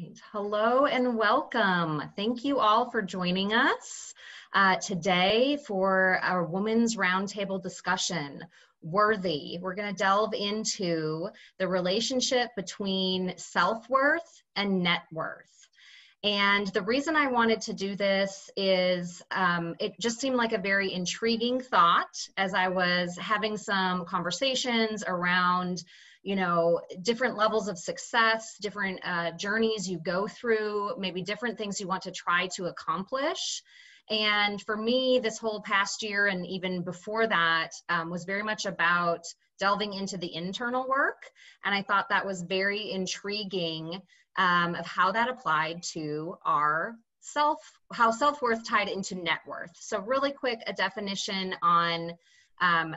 Right. Hello and welcome. Thank you all for joining us today for our Women's Roundtable discussion, Worthy. We're going to delve into the relationship between self-worth and net worth. And the reason I wanted to do this is it just seemed like a very intriguing thought as I was having some conversations around different levels of success, different journeys you go through, maybe different things you want to try to accomplish. And for me, this whole past year and even before that was very much about delving into the internal work. And I thought that was very intriguing of how that applied to our how self-worth tied into net worth. So really quick, a definition on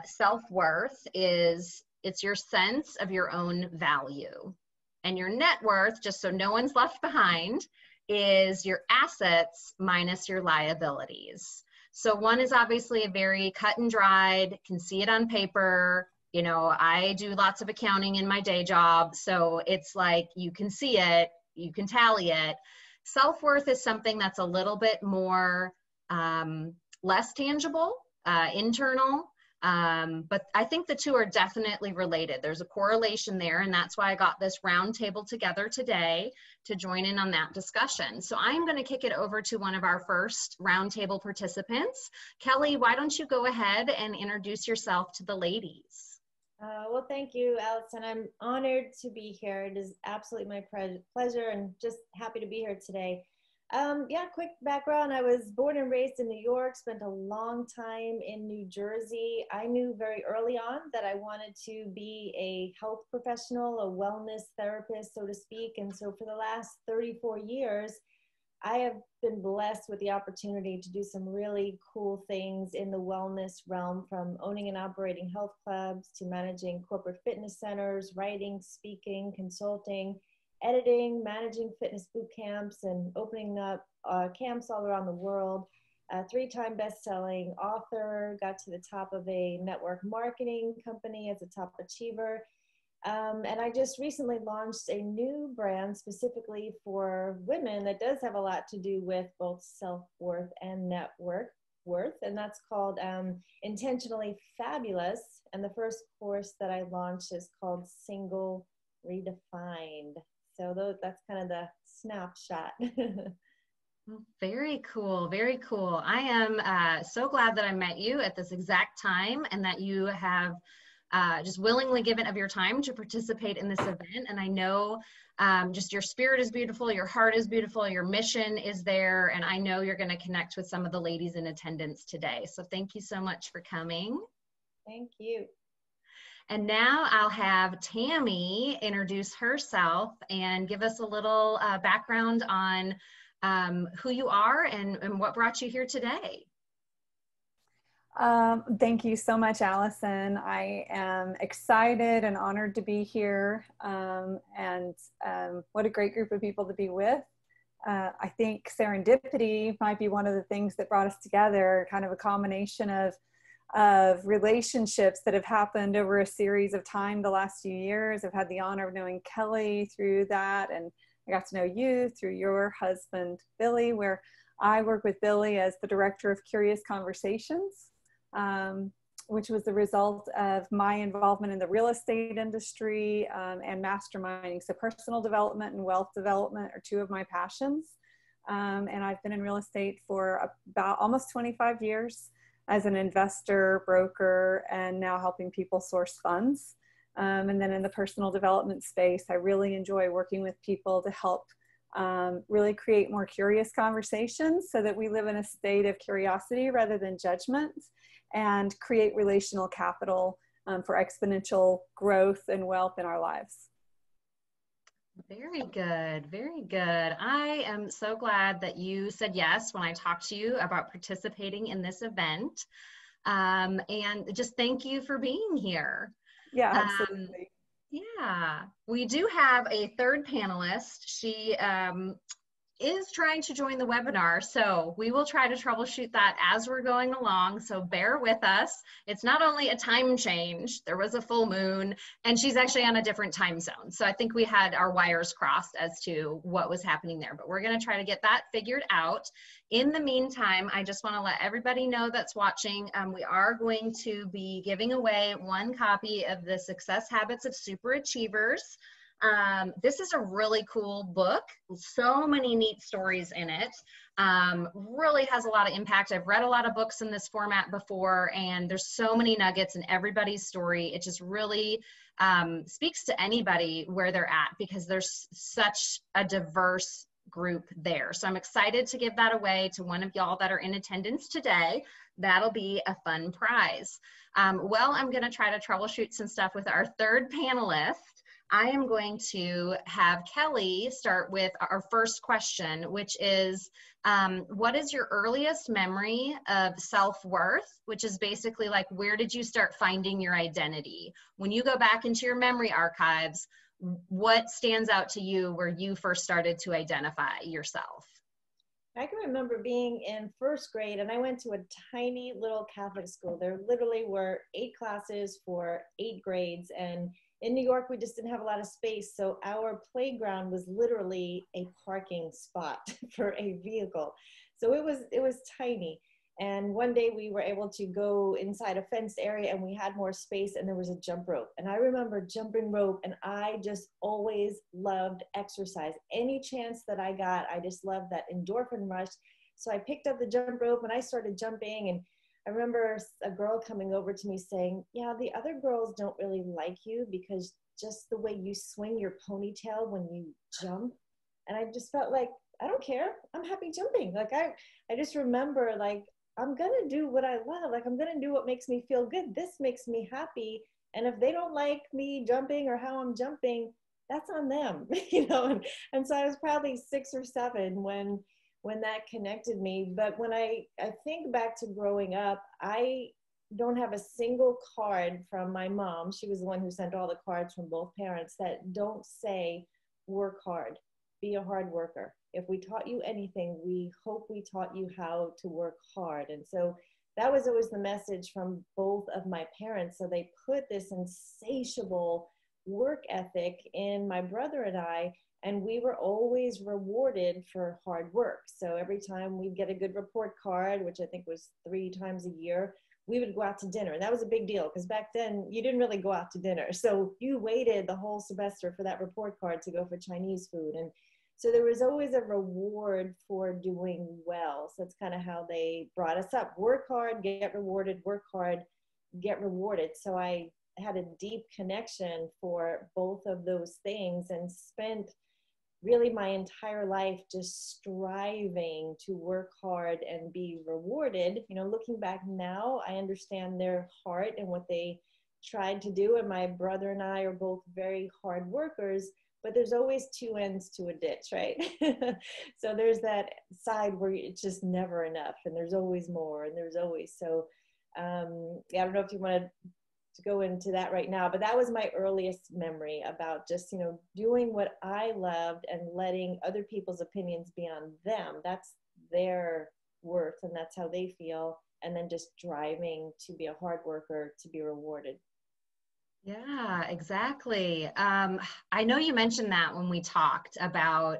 self-worth is it's your sense of your own value. And your net worth, just so no one's left behind, is your assets minus your liabilities. So one is obviously a very cut and dried, can see it on paper. I do lots of accounting in my day job. So it's like, you can see it, you can tally it. Self-worth is something that's a little bit more, less tangible, internal. But I think the two are definitely related. There's a correlation there, and that's why I got this roundtable together today to join in on that discussion. So I'm going to kick it over to one of our first roundtable participants. Kelly, why don't you go ahead and introduce yourself to the ladies? Well, thank you, Alison. I'm honored to be here. It is absolutely my pleasure and just happy to be here today. Quick background. I was born and raised in New York, spent a long time in New Jersey. I knew very early on that I wanted to be a health professional, a wellness therapist, so to speak. And so for the last 34 years, I have been blessed with the opportunity to do some really cool things in the wellness realm, from owning and operating health clubs to managing corporate fitness centers, writing, speaking, consulting, editing, managing fitness boot camps, and opening up camps all around the world. Three-time best-selling author, got to the top of a network marketing company as a top achiever. And I just recently launched a new brand specifically for women that does have a lot to do with both self-worth and net worth. And that's called Intentionally Fabulous. And the first course that I launched is called Single Redefined. So that's kind of the snapshot. Very cool. Very cool. I am so glad that I met you at this exact time and that you have just willingly given of your time to participate in this event. And I know just your spirit is beautiful, your heart is beautiful, your mission is there, and I know you're going to connect with some of the ladies in attendance today. So thank you so much for coming. Thank you. And now I'll have Tammy introduce herself and give us a little background on who you are and what brought you here today. Thank you so much, Allison. I am excited and honored to be here, and what a great group of people to be with. I think serendipity might be one of the things that brought us together, kind of a combination of relationships that have happened over a series of time the last few years. I've had the honor of knowing Kelly through that, and I got to know you through your husband, Billy, where I work with Billy as the Director of Curious Conversations, which was the result of my involvement in the real estate industry and masterminding. So personal development and wealth development are two of my passions. And I've been in real estate for about almost 25 years as an investor, broker, and now helping people source funds. And then in the personal development space, I really enjoy working with people to help really create more curious conversations so that we live in a state of curiosity rather than judgment, and create relational capital for exponential growth and wealth in our lives. Very good. Very good. I am so glad that you said yes when I talked to you about participating in this event. And just thank you for being here. Yeah, absolutely. Yeah, we do have a third panelist. She is trying to join the webinar. So we will try to troubleshoot that as we're going along. So bear with us. It's not only a time change, there was a full moon, and she's actually on a different time zone. So I think we had our wires crossed as to what was happening there, but we're going to try to get that figured out. In the meantime, I just want to let everybody know that's watching, we are going to be giving away one copy of the Success Habits of Superachievers. This is a really cool book. So many neat stories in it. Really has a lot of impact. I've read a lot of books in this format before, and there's so many nuggets in everybody's story. It just really speaks to anybody where they're at, because there's such a diverse group there. So I'm excited to give that away to one of y'all that are in attendance today. That'll be a fun prize. Well, I'm going to try to troubleshoot some stuff with our third panelist. I am going to have Kelly start with our first question, which is, what is your earliest memory of self-worth? Which is basically like, where did you start finding your identity? When you go back into your memory archives, what stands out to you where you first started to identify yourself? I can remember being in first grade, and I went to a tiny little Catholic school. There literally were 8 classes for 8 grades, and in New York, we just didn't have a lot of space. So our playground was literally a parking spot for a vehicle. So it was tiny. And one day we were able to go inside a fenced area, and we had more space, and there was a jump rope. And I remember jumping rope, and I just always loved exercise. Any chance that I got, I just loved that endorphin rush. So I picked up the jump rope and I started jumping, and I remember a girl coming over to me saying, yeah, the other girls don't really like you because just the way you swing your ponytail when you jump. And I just felt like, I don't care. I'm happy jumping. Like I just remember, like, I'm going to do what I love. Like, I'm going to do what makes me feel good. This makes me happy. And if they don't like me jumping or how I'm jumping, that's on them, you know? And so I was probably 6 or 7 when that connected me. But when I think back to growing up, I don't have a single card from my mom. She was the one who sent all the cards from both parents that don't say, work hard, be a hard worker. If we taught you anything, we hope we taught you how to work hard. And so that was always the message from both of my parents. So they put this insatiable work ethic in my brother and I, and we were always rewarded for hard work. So every time we'd get a good report card, which I think was 3 times a year, we would go out to dinner. And that was a big deal because back then you didn't really go out to dinner. So you waited the whole semester for that report card to go for Chinese food. And so there was always a reward for doing well. So that's kind of how they brought us up. Work hard, get rewarded, work hard, get rewarded. So I had a deep connection for both of those things and spent really my entire life just striving to work hard and be rewarded. You know, looking back now, I understand their heart and what they tried to do. And my brother and I are both very hard workers, but there's always 2 ends to a ditch, right? So there's that side where it's just never enough, and there's always more, and there's always, so yeah, I don't know if you want to go into that right now, but that was my earliest memory about just, you know, doing what I loved and letting other people's opinions be on them. That's their worth, and that's how they feel, and then just driving to be a hard worker to be rewarded. Yeah, exactly. I know you mentioned that when we talked about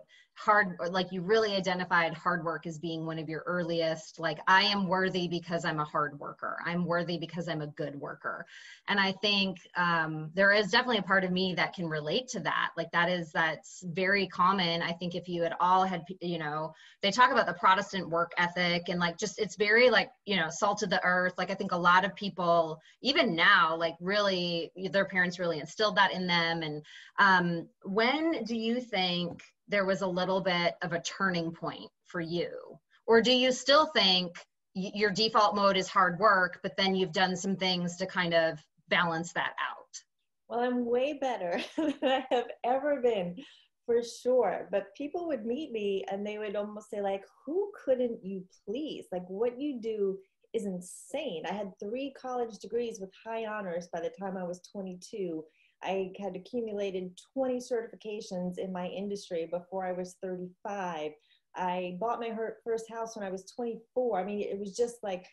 like you really identified hard work as being one of your earliest, like, I am worthy because I'm a hard worker. I'm worthy because I'm a good worker. And I think there is definitely a part of me that can relate to that. Like that's very common. I think if you had all had, you know, they talk about the Protestant work ethic and like, just, it's very like, you know, salt of the earth. Like, I think a lot of people, even now, like really, their parents really instilled that in them. And when do you think there was a little bit of a turning point for you? Or do you still think your default mode is hard work, but then you've done some things to kind of balance that out? Well, I'm way better than I have ever been, for sure. But people would meet me and they would almost say, like, who couldn't you please? Like, what you do is insane. I had 3 college degrees with high honors by the time I was 22. I had accumulated 20 certifications in my industry before I was 35. I bought my first house when I was 24. I mean, it was just like,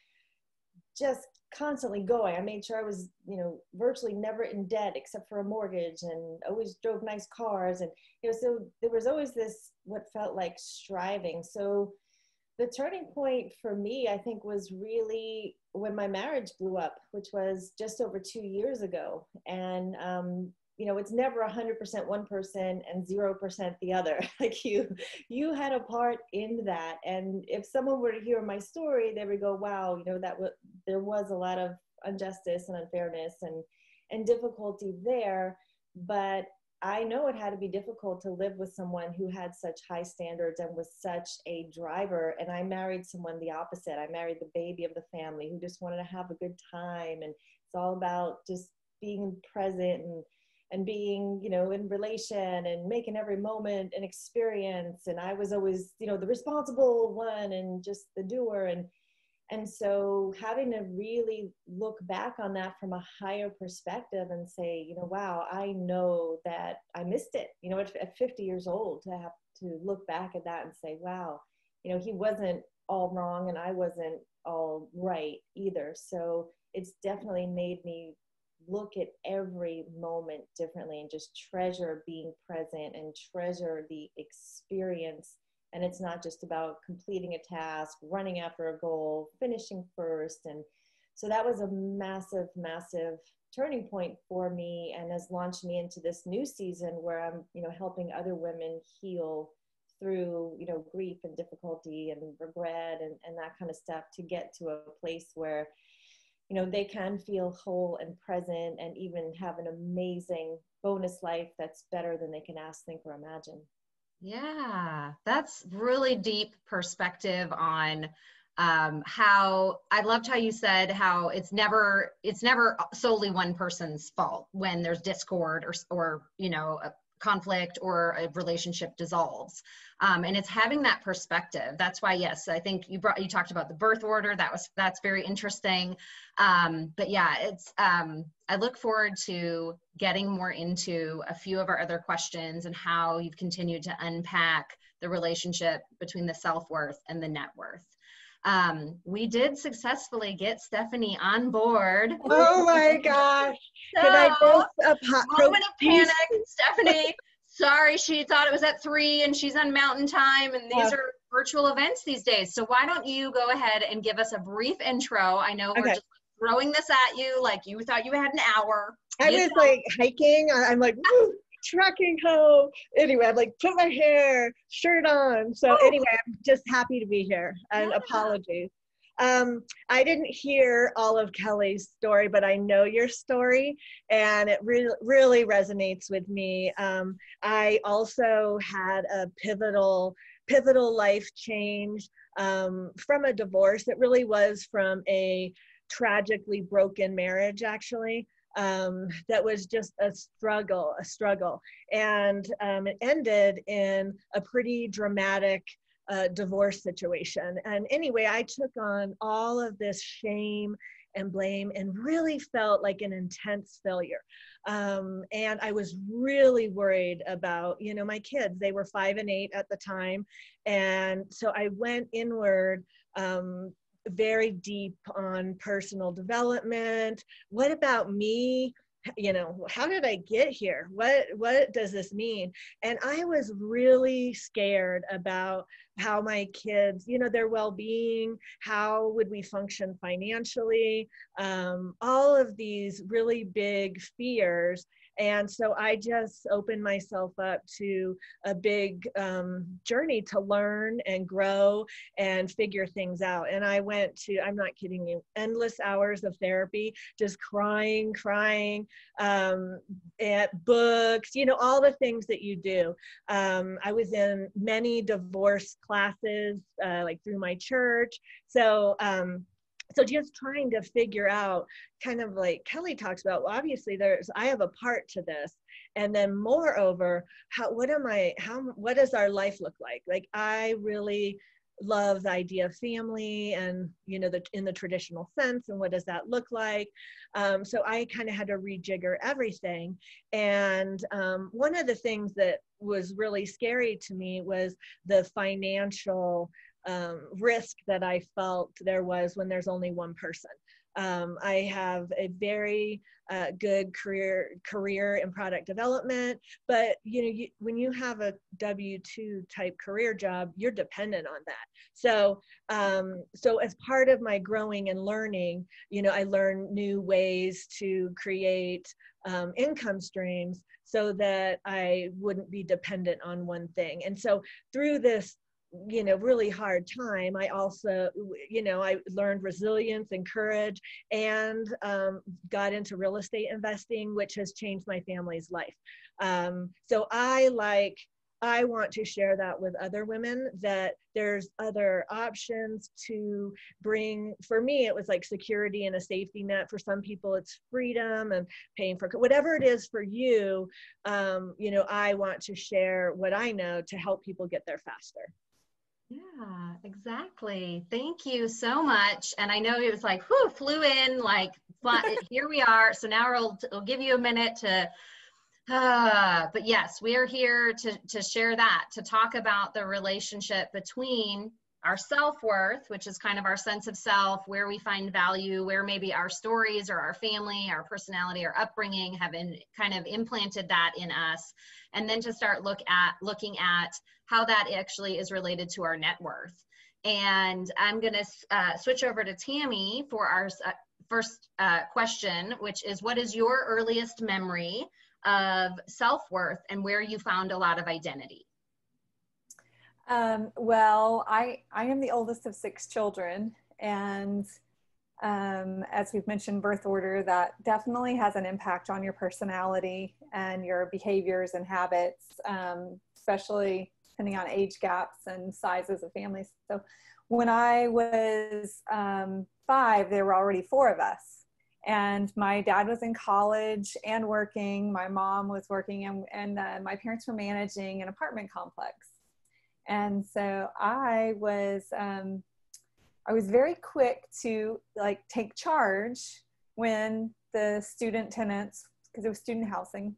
just constantly going. I made sure I was, you know, virtually never in debt except for a mortgage, and always drove nice cars. And, you know, so there was always this, what felt like striving. So the turning point for me, I think, was really when my marriage blew up, which was just over 2 years ago. And, you know, it's never 100% one person and 0% the other. Like you had a part in that. And if someone were to hear my story, they would go, wow, you know, there was a lot of injustice and unfairness and difficulty there. But I know it had to be difficult to live with someone who had such high standards and was such a driver. And I married someone the opposite. I married the baby of the family who just wanted to have a good time. And it's all about just being present and being, you know, in relation and making every moment an experience. And I was always, you know, the responsible one and just the doer. And so having to really look back on that from a higher perspective and say, you know, wow, I know that I missed it, you know, at 50 years old, to have to look back at that and say, wow, you know, he wasn't all wrong and I wasn't all right either. So it's definitely made me look at every moment differently and just treasure being present and treasure the experience. And it's not just about completing a task, running after a goal, finishing first. And so that was a massive, massive turning point for me, and has launched me into this new season where I'm, you know, helping other women heal through, you know, grief and difficulty and regret and that kind of stuff, to get to a place where, you know, they can feel whole and present and even have an amazing bonus life that's better than they can ask, think, or imagine. Yeah, that's really deep perspective on how I loved how you said how it's never solely one person's fault when there's discord or you know, a conflict or a relationship dissolves. And it's having that perspective. That's why, yes, I think you talked about the birth order. That's very interesting. But yeah, it's, I look forward to getting more into a few of our other questions and how you've continued to unpack the relationship between the self-worth and the net worth. We did successfully get Stephanie on board. Oh my gosh. So, Can I moment of panic, Stephanie. Sorry, she thought it was at 3 and she's on mountain time, and these are virtual events these days. So why don't you go ahead and give us a brief intro? I know we're just throwing this at you like you thought you had an hour. I was like hiking. I'm like, woo, trucking home. Anyway, I'm like, put my hair, shirt on. So anyway, I'm just happy to be here, and apologies. I didn't hear all of Kelly's story, but I know your story, and it really resonates with me. I also had a pivotal life change from a divorce. It really was from a tragically broken marriage, actually. That was just a struggle. And it ended in a pretty dramatic divorce situation. And anyway, I took on all of this shame and blame and really felt like an intense failure. And I was really worried about, you know, my kids. They were 5 and 8 at the time. And so I went inward, very deep on personal development. What about me? You know, how did I get here? What does this mean? And I was really scared about how my kids, you know, their well-being, how would we function financially, all of these really big fears. And so I just opened myself up to a big journey to learn and grow and figure things out. And I went to, I'm not kidding you, endless hours of therapy, just crying, at books, you know, all the things that you do. I was in many divorce classes, like through my church. So just trying to figure out, kind of like Kelly talks about, well, obviously I have a part to this. And then moreover, what does our life look like? Like, I really love the idea of family and, you know, in the traditional sense, and what does that look like? So I kind of had to rejigger everything. And one of the things that was really scary to me was the financial risk that I felt there was when there's only one person. I have a very good career in product development, but you know, when you have a W-2 type career job, you're dependent on that. So, so as part of my growing and learning, you know, I learned new ways to create income streams so that I wouldn't be dependent on one thing. And so through this, you know, really hard time, I also, you know, I learned resilience and courage, and got into real estate investing, which has changed my family's life. So I want to share that with other women, that there's other options to bring. For me, it was like security and a safety net. For some people, it's freedom and paying for whatever it is for you. You know, I want to share what I know to help people get there faster. Yeah, exactly. Thank you so much. And I know it was like, whew, flew in, like, here we are. So now we'll give you a minute to, but yes, we are here to share that, to talk about the relationship between our self-worth, which is kind of our sense of self, where we find value, where maybe our stories or our family, our personality, our upbringing have been kind of implanted that in us. And then to start looking at how that actually is related to our net worth. And I'm going to switch over to Tammy for our first question, which is, what is your earliest memory of self-worth and where you found a lot of identity? Well, I am the oldest of 6 children, and as we've mentioned, birth order, that definitely has an impact on your personality and your behaviors and habits, especially depending on age gaps and sizes of families. So when I was 5, there were already 4 of us. And my dad was in college and working, my mom was working, and my parents were managing an apartment complex. And so I was very quick to like take charge when the student tenants, because it was student housing,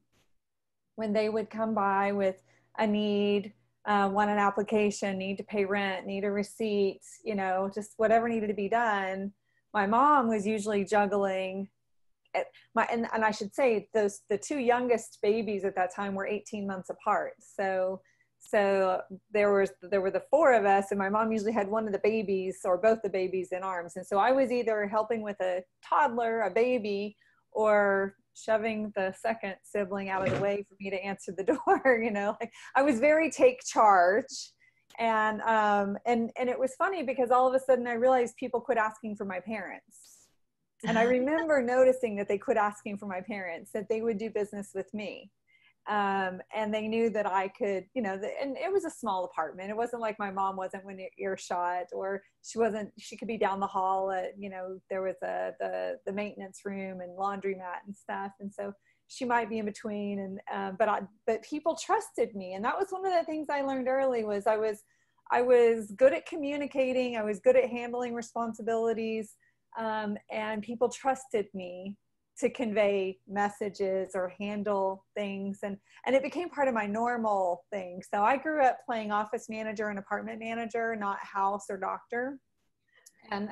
when they would come by with a need, want an application, need to pay rent, need a receipt, you know, just whatever needed to be done. My mom was usually juggling and I should say the 2 youngest babies at that time were 18 months apart. So there were the 4 of us, and my mom usually had one of the babies or both the babies in arms. And so I was either helping with a toddler, a baby, or shoving the second sibling out of the way for me to answer the door. You know, like I was very take charge. And it was funny because all of a sudden I realized people quit asking for my parents. And I remember noticing that they quit asking for my parents, that they would do business with me. And they knew that I could, you know, and it was a small apartment. It wasn't like my mom wasn't within earshot, or she could be down the hall at, you know, there was the maintenance room and laundromat and stuff. And so she might be in between. And, but people trusted me. And that was one of the things I learned early was I was good at communicating. I was good at handling responsibilities. And people trusted me to convey messages or handle things. And it became part of my normal thing. So I grew up playing office manager and apartment manager, not house or doctor. And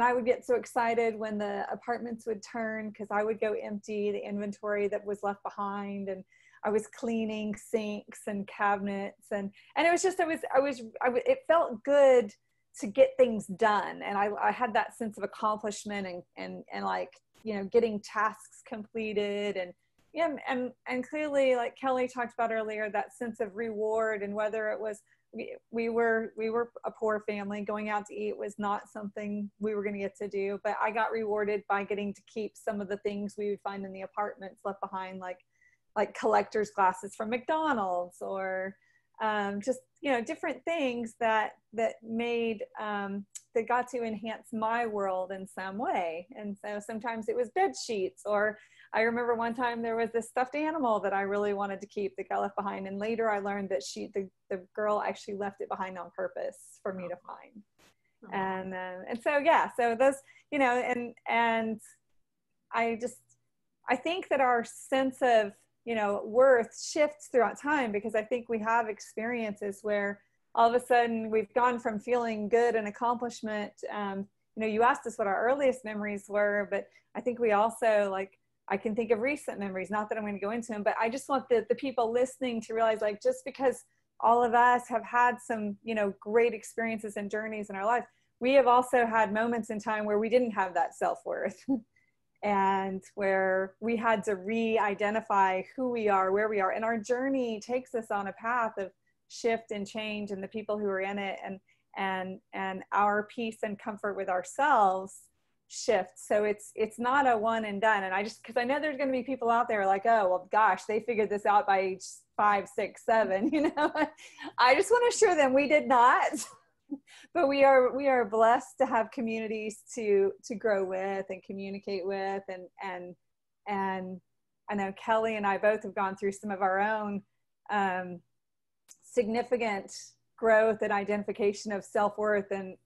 I would get so excited when the apartments would turn, because I would go empty the inventory that was left behind. And I was cleaning sinks and cabinets. And it was just, it felt good to get things done. And I had that sense of accomplishment and like, you know, getting tasks completed. And yeah, and clearly, like Kelly talked about earlier, that sense of reward. And whether it was, we were a poor family, going out to eat was not something we were going to get to do, but I got rewarded by getting to keep some of the things we would find in the apartments left behind, like collector's glasses from McDonald's, or just, you know, different things that made, that got to enhance my world in some way. And so sometimes it was bed sheets or I remember one time there was this stuffed animal that I really wanted to keep that got left behind. And later I learned that the girl actually left it behind on purpose for me to find. And so, yeah, so those, you know, and I think that our sense of, you know, worth shifts throughout time, because I think we have experiences where all of a sudden we've gone from feeling good and accomplishment. You know, you asked us what our earliest memories were, but I think we also, like, I can think of recent memories, not that I'm going to go into them, but I just want the people listening to realize, like, just because all of us have had some, you know, great experiences and journeys in our life, we have also had moments in time where we didn't have that self-worth and where we had to re-identify who we are, where we are. And our journey takes us on a path of shift and change, and the people who are in it and our peace and comfort with ourselves shift. So it's not a one and done. And because I know there's going to be people out there like, oh, well, gosh, they figured this out by age 5, 6, 7, you know. I just want to assure them we did not. But we are blessed to have communities to grow with and communicate with, and I know Kelly and I both have gone through some of our own significant growth and identification of self-worth, and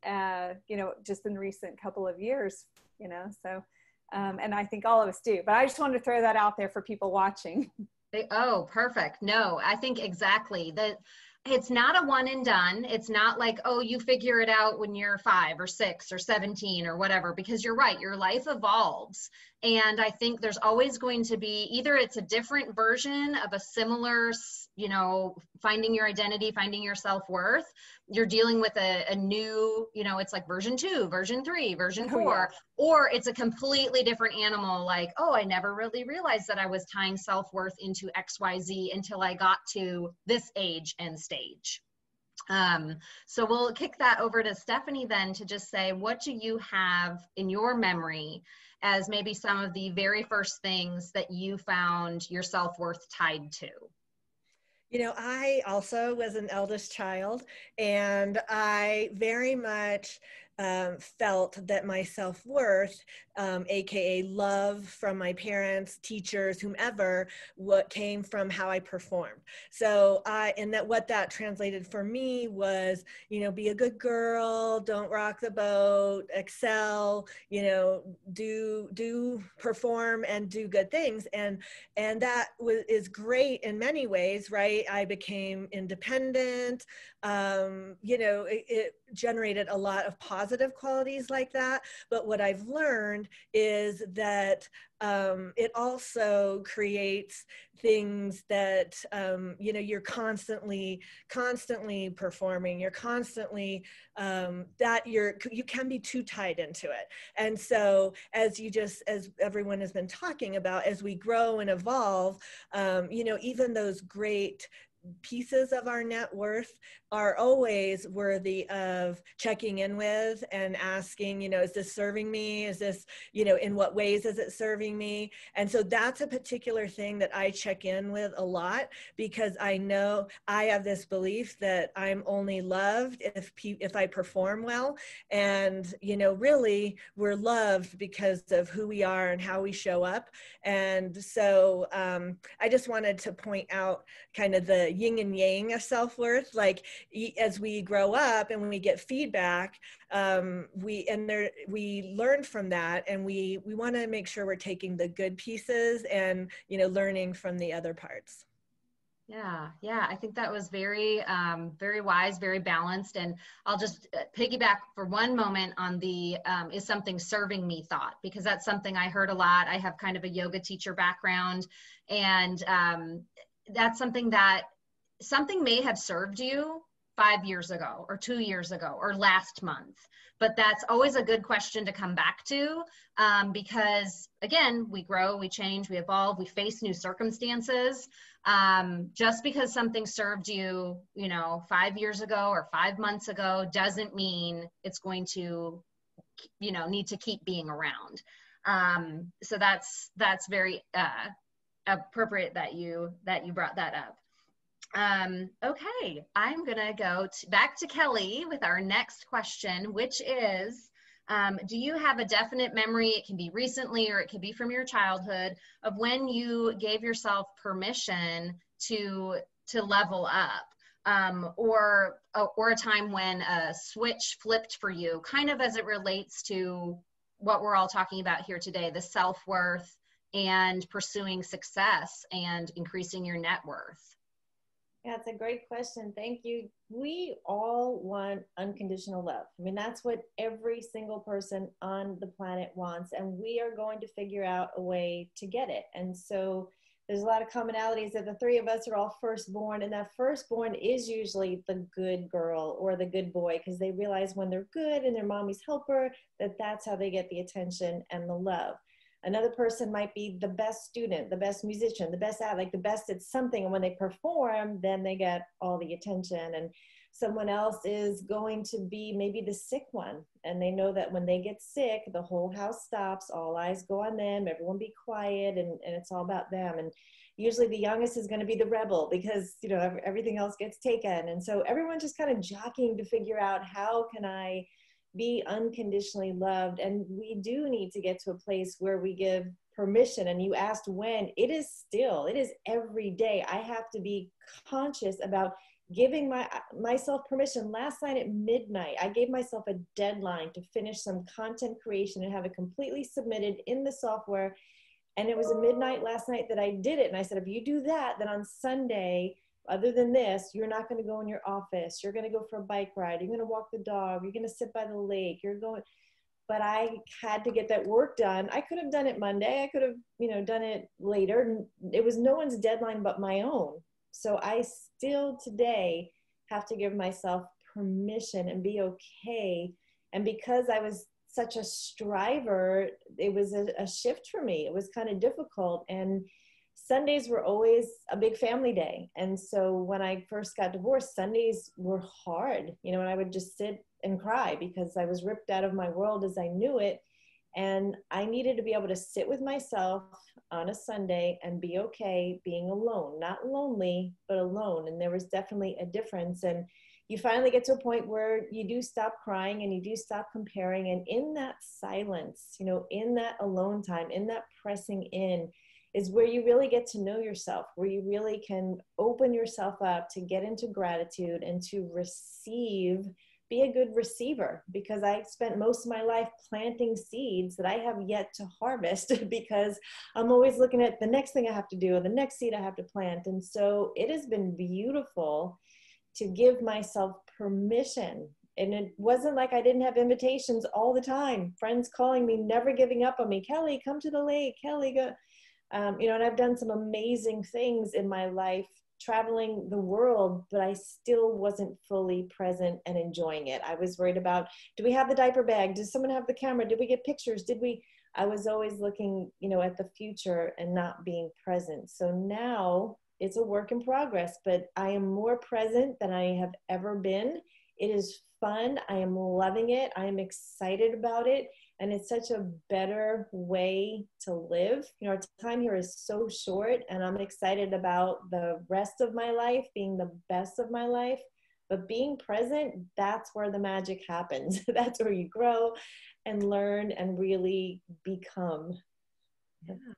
you know, just in recent couple of years, you know, so and I think all of us do, but I just wanted to throw that out there for people watching. Oh, perfect. No, I think exactly that. It's not a one and done. It's not like, oh, you figure it out when you're 5 or 6 or 17 or whatever, because you're right, your life evolves. And I think there's always going to be, either it's a different version of a similar, you know, finding your identity, finding your self-worth. You're dealing with a new, you know, it's like version 2, version 3, version 4, yeah. Or it's a completely different animal. Like, oh, I never really realized that I was tying self-worth into XYZ until I got to this age and stage. So we'll kick that over to Stephanie then to just say, what do you have in your memory as maybe some of the very first things that you found your self-worth tied to? You know, I also was an eldest child, and I very much felt that my self-worth, AKA love from my parents, teachers, whomever, what came from how I performed. So and that what that translated for me was, you know, be a good girl, don't rock the boat, excel, you know, do perform and do good things. And that is great in many ways, right? I became independent. You know, it generated a lot of positive qualities like that. But what I've learned is that it also creates things that, you know, you're constantly performing, you're constantly, you can be too tied into it. And so as everyone has been talking about, as we grow and evolve, you know, even those great pieces of our net worth are always worthy of checking in with and asking, you know, is this serving me? Is this, you know, in what ways is it serving me? And so that's a particular thing that I check in with a lot, because I know I have this belief that I'm only loved if I perform well. And, you know, really we're loved because of who we are and how we show up. And so I just wanted to point out kind of the yin and yang of self-worth. Like, as we grow up and when we get feedback, we learn from that, and we want to make sure we're taking the good pieces and, you know, learning from the other parts. Yeah, I think that was very, very wise, very balanced. And I'll just piggyback for one moment on the is something serving me thought, because that's something I heard a lot. I have kind of a yoga teacher background, and that's something may have served you 5 years ago or 2 years ago or last month, but that's always a good question to come back to, because again, we grow, we change, we evolve, we face new circumstances. Just because something served you, you know, 5 years ago or 5 months ago doesn't mean it's going to, you know, need to keep being around. So that's very appropriate that you brought that up. Okay, I'm gonna go back to Kelly with our next question, which is, Do you have a definite memory? It can be recently or it could be from your childhood of when you gave yourself permission to level up, or a time when a switch flipped for you, kind of as it relates to what we're all talking about here today, the self-worth and pursuing success and increasing your net worth. Yeah, it's a great question. Thank you. We all want unconditional love. I mean, that's what every single person on the planet wants, and we are going to figure out a way to get it. And so there's a lot of commonalities that the three of us are all firstborn, and that firstborn is usually the good girl or the good boy, because they realize when they're good and their mommy's helper, that that's how they get the attention and the love. Another person might be the best student, the best musician, the best like the best at something. And when they perform, then they get all the attention. And someone else is going to be maybe the sick one. And they know that when they get sick, the whole house stops, all eyes go on them, everyone be quiet, and it's all about them. And usually the youngest is going to be the rebel because, you know, everything else gets taken. And so everyone's just kind of jockeying to figure out, how can I be unconditionally loved? And we do need to get to a place where we give permission. And you asked when. It is every day. I have to be conscious about giving myself permission. Last night at midnight, I gave myself a deadline to finish some content creation and have it completely submitted in the software. And it was at midnight last night that I did it. And I said, if you do that, then on Sunday, other than this, you're not going to go in your office. You're going to go for a bike ride. You're going to walk the dog. You're going to sit by the lake. But I had to get that work done. I could have done it Monday. I could have, you know, done it later. It was no one's deadline but my own. So I still today have to give myself permission and be okay. And because I was such a striver, it was a shift for me. It was kind of difficult. And Sundays were always a big family day. And so when I first got divorced, Sundays were hard, you know, and I would just sit and cry because I was ripped out of my world as I knew it. And I needed to be able to sit with myself on a Sunday and be okay being alone, not lonely, but alone. And there was definitely a difference. And you finally get to a point where you do stop crying and you do stop comparing. And in that silence, you know, in that alone time, in that pressing in, is where you really get to know yourself, where you really can open yourself up to get into gratitude and to receive, be a good receiver. Because I spent most of my life planting seeds that I have yet to harvest because I'm always looking at the next thing I have to do and the next seed I have to plant. And so it has been beautiful to give myself permission. And it wasn't like I didn't have invitations all the time. Friends calling me, never giving up on me. Kelly, come to the lake. Kelly, go. You know, and I've done some amazing things in my life, traveling the world, but I still wasn't fully present and enjoying it. I was worried about, do we have the diaper bag? Does someone have the camera? Did we get pictures? I was always looking, you know, at the future and not being present. So now it's a work in progress, but I am more present than I have ever been. It is fun. I am loving it. I am excited about it. And it's such a better way to live. You know, our time here is so short, and I'm excited about the rest of my life being the best of my life. But being present, that's where the magic happens. That's where you grow and learn and really become.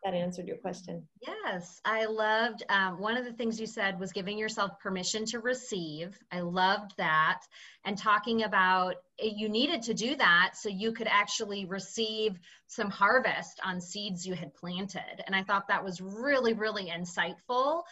That answered your question. Yes, I loved, one of the things you said was giving yourself permission to receive. I loved that. And talking about you needed to do that so you could actually receive some harvest on seeds you had planted. And I thought that was really, really insightful,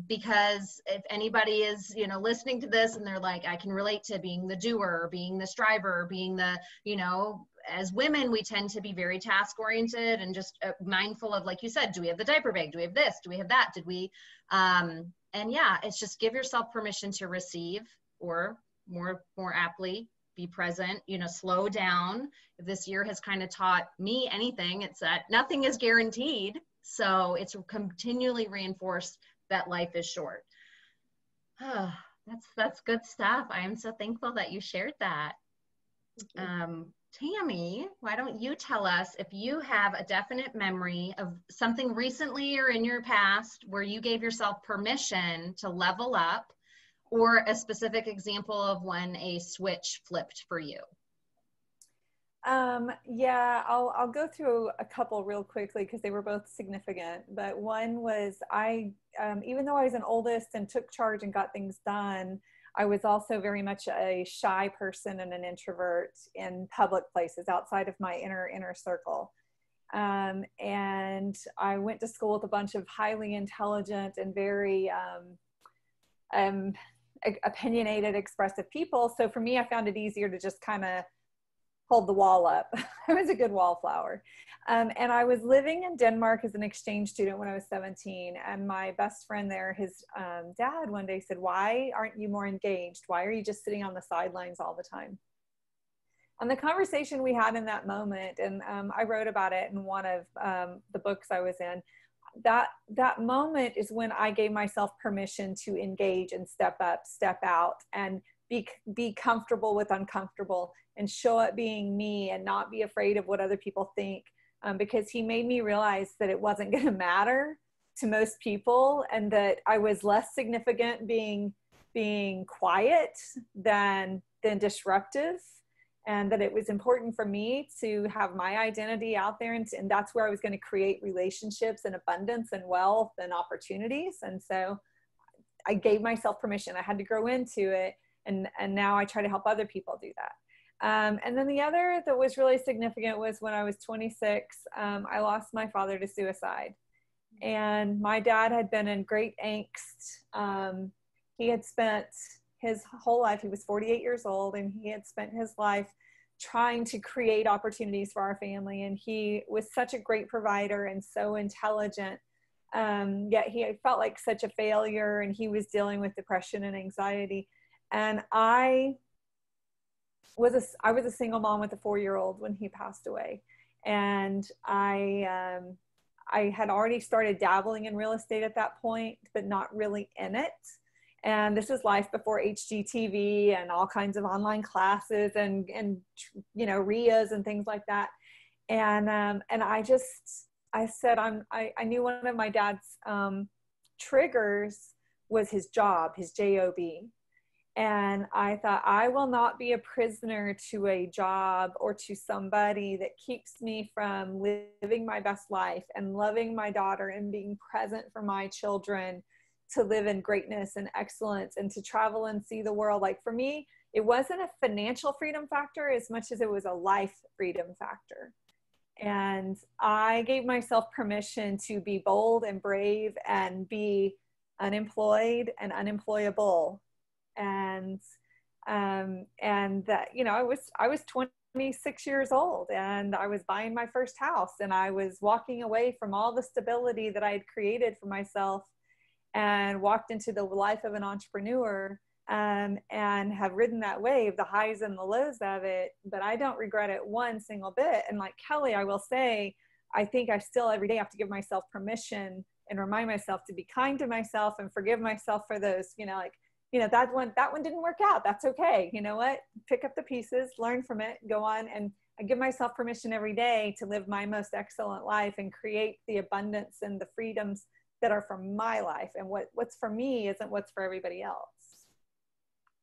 because if anybody is, you know, listening to this and they're like, I can relate to being the doer, being the striver, being the, you know, as women, we tend to be very task oriented and just mindful of, like you said, do we have the diaper bag? Do we have this? Do we have that? Did we? And yeah, it's just give yourself permission to receive, or more aptly, be present, you know, slow down. If this year has kind of taught me anything, it's that nothing is guaranteed. So it's continually reinforced that life is short. That's good stuff. I am so thankful that you shared that. Tammy, why don't you tell us if you have a definite memory of something recently or in your past where you gave yourself permission to level up, or a specific example of when a switch flipped for you? Yeah, I'll go through a couple real quickly because they were both significant. But one was even though I was an oldest and took charge and got things done, I was also very much a shy person and an introvert in public places outside of my inner circle. And I went to school with a bunch of highly intelligent and very opinionated, expressive people. So for me, I found it easier to just kind of hold the wall up. I was a good wallflower. And I was living in Denmark as an exchange student when I was 17. And my best friend there, his dad one day said, "Why aren't you more engaged? Why are you just sitting on the sidelines all the time?" And the conversation we had in that moment, and I wrote about it in one of the books I was in, that moment is when I gave myself permission to engage and step up, step out, and be comfortable with uncomfortable and show up being me and not be afraid of what other people think, because he made me realize that it wasn't going to matter to most people and that I was less significant being quiet than disruptive, and that it was important for me to have my identity out there, and that's where I was going to create relationships and abundance and wealth and opportunities. And so I gave myself permission. I had to grow into it. And now I try to help other people do that. And then the other that was really significant was when I was 26, I lost my father to suicide. And my dad had been in great angst. He had spent his whole life, he was 48 years old, and he had spent his life trying to create opportunities for our family. And he was such a great provider and so intelligent. Yet he felt like such a failure, and he was dealing with depression and anxiety. And I was a single mom with a 4-year-old when he passed away. And I had already started dabbling in real estate at that point, but not really in it. And this is life before HGTV and all kinds of online classes and RIAs and things like that. And I said, I knew one of my dad's triggers was his job, his job. And I thought, I will not be a prisoner to a job or to somebody that keeps me from living my best life and loving my daughter and being present for my children, to live in greatness and excellence and to travel and see the world. Like for me, it wasn't a financial freedom factor as much as it was a life freedom factor. And I gave myself permission to be bold and brave and be unemployed and unemployable. And that, I was 26 years old and I was buying my first house, and I was walking away from all the stability that I had created for myself and walked into the life of an entrepreneur, and have ridden that wave, the highs and the lows of it, but I don't regret it one single bit. And like Kelly, I will say, I think I still every day have to give myself permission and remind myself to be kind to myself and forgive myself for those, that one didn't work out. That's okay. You know what? Pick up the pieces, learn from it, go on. And I give myself permission every day to live my most excellent life and create the abundance and the freedoms that are for my life. And what's for me isn't what's for everybody else.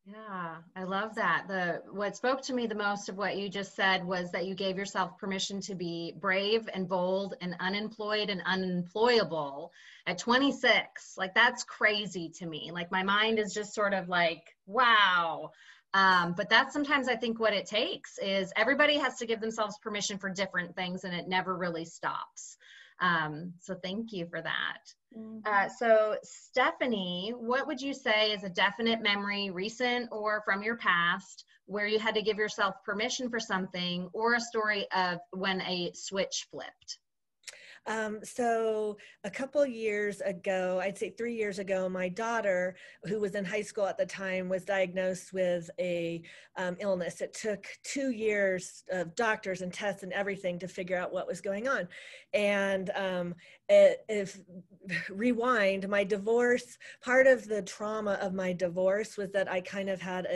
Yeah, I love that. What spoke to me the most of what you just said was that you gave yourself permission to be brave and bold and unemployed and unemployable at 26. Like, that's crazy to me. Like, my mind is just sort of like, wow. But that's sometimes I think what it takes is everybody has to give themselves permission for different things, and it never really stops. So thank you for that. So Stephanie, what would you say is a definite memory, recent or from your past, where you had to give yourself permission for something, or a story of when a switch flipped? So a couple years ago, I'd say 3 years ago, my daughter, who was in high school at the time, was diagnosed with a illness. It took 2 years of doctors and tests and everything to figure out what was going on. And if rewind, my divorce, part of the trauma of my divorce was that I kind of had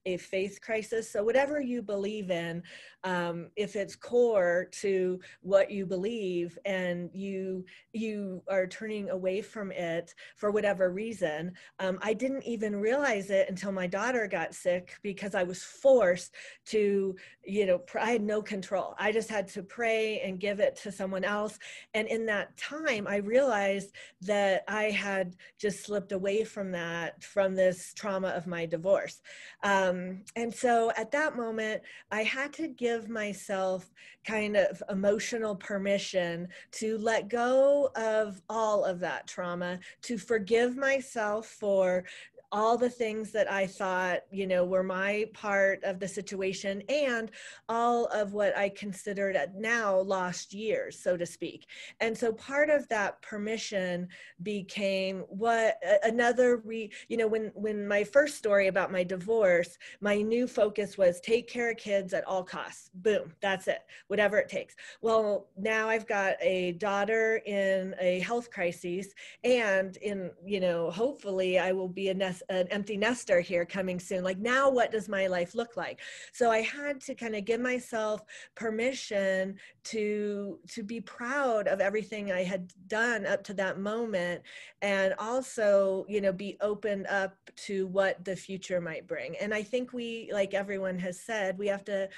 a faith crisis. So whatever you believe in, if it's core to what you believe and and you are turning away from it for whatever reason. I didn't even realize it until my daughter got sick, because I was forced to, I had no control. I just had to pray and give it to someone else. And in that time, I realized that I had just slipped away from that, from this trauma of my divorce. And so at that moment, I had to give myself kind of emotional permission to let go of all of that trauma, to forgive myself for all the things that I thought, were my part of the situation, and all of what I considered now lost years, so to speak. And so part of that permission became when my first story about my divorce, my new focus was take care of kids at all costs. Boom, that's it, whatever it takes. Well, now I've got a daughter in a health crisis, and hopefully I will be an empty nester here coming soon. Like, now what does my life look like? So I had to kind of give myself permission to be proud of everything I had done up to that moment, and also, be opened up to what the future might bring. And I think we, like everyone has said, we have to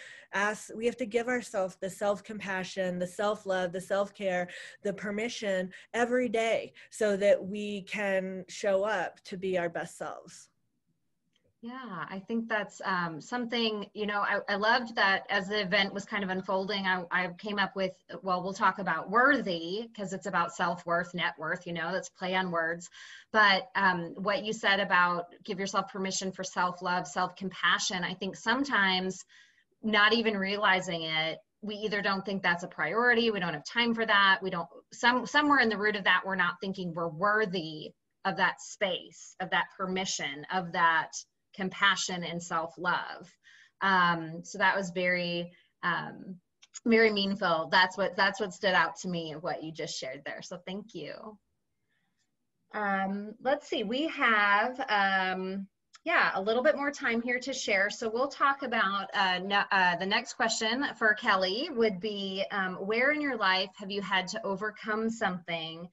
give ourselves the self-compassion, the self-love, the self-care, the permission every day, so that we can show up to be our best selves. Yeah, I think that's something, I loved that as the event was kind of unfolding, I came up with, well, we'll talk about worthy, because it's about self-worth, net worth, that's play on words. But what you said about give yourself permission for self-love, self-compassion, I think sometimes not even realizing it, we either don't think that's a priority, we don't have time for that, somewhere in the root of that, we're not thinking we're worthy of that space, of that permission, of that compassion and self-love. So that was very, very meaningful. That's what stood out to me of what you just shared there. So thank you. Let's see, we have, a little bit more time here to share. So we'll talk about, the next question for Kelly would be, where in your life have you had to overcome something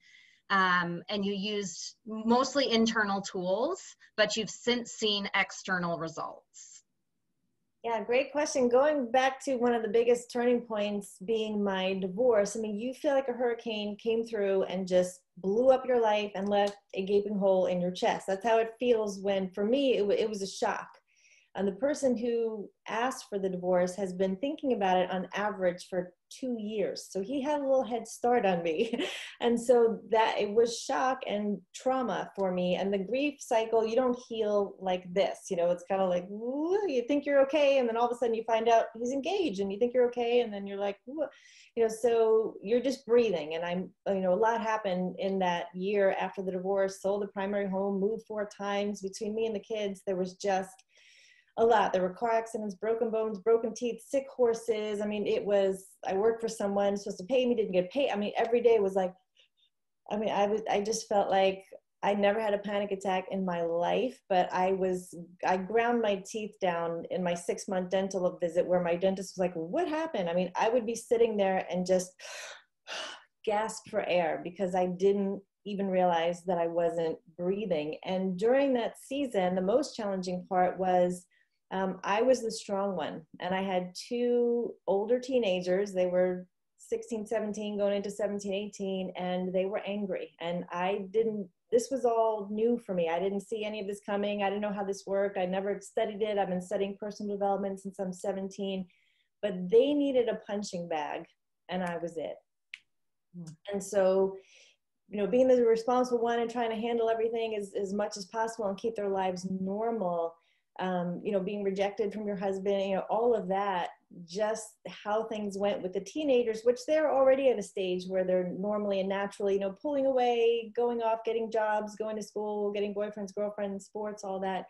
and you used mostly internal tools, but you've since seen external results? Yeah, great question. Going back to one of the biggest turning points being my divorce, I mean, you feel like a hurricane came through and just blew up your life and left a gaping hole in your chest. That's how it feels when, for me, it was a shock. And the person who asked for the divorce has been thinking about it on average for 2 years. So he had a little head start on me. And so that it was shock and trauma for me. And the grief cycle, you don't heal like this. It's kind of like, ooh, you think you're okay. And then all of a sudden you find out he's engaged and you think you're okay. And then you're like, ooh. So you're just breathing. And a lot happened in that year after the divorce, sold the primary home, moved 4 times. Between me and the kids, there was just a lot. There were car accidents, broken bones, broken teeth, sick horses. I mean, I worked for someone supposed to pay me, didn't get paid. I mean, every day was like, I just felt like I never had a panic attack in my life, but I ground my teeth down in my 6-month dental visit, where my dentist was like, what happened? I mean, I would be sitting there and just gasp for air, because I didn't even realize that I wasn't breathing. And during that season, the most challenging part was I was the strong one, and I had 2 older teenagers. They were 16, 17, going into 17, 18, and they were angry. And this was all new for me. I didn't see any of this coming. I didn't know how this worked. I never studied it. I've been studying personal development since I'm 17, but they needed a punching bag, and I was it. And so, being the responsible one and trying to handle everything as much as possible and keep their lives normal, being rejected from your husband, all of that, just how things went with the teenagers, which they're already at a stage where they're normally and naturally, pulling away, going off, getting jobs, going to school, getting boyfriends, girlfriends, sports, all that.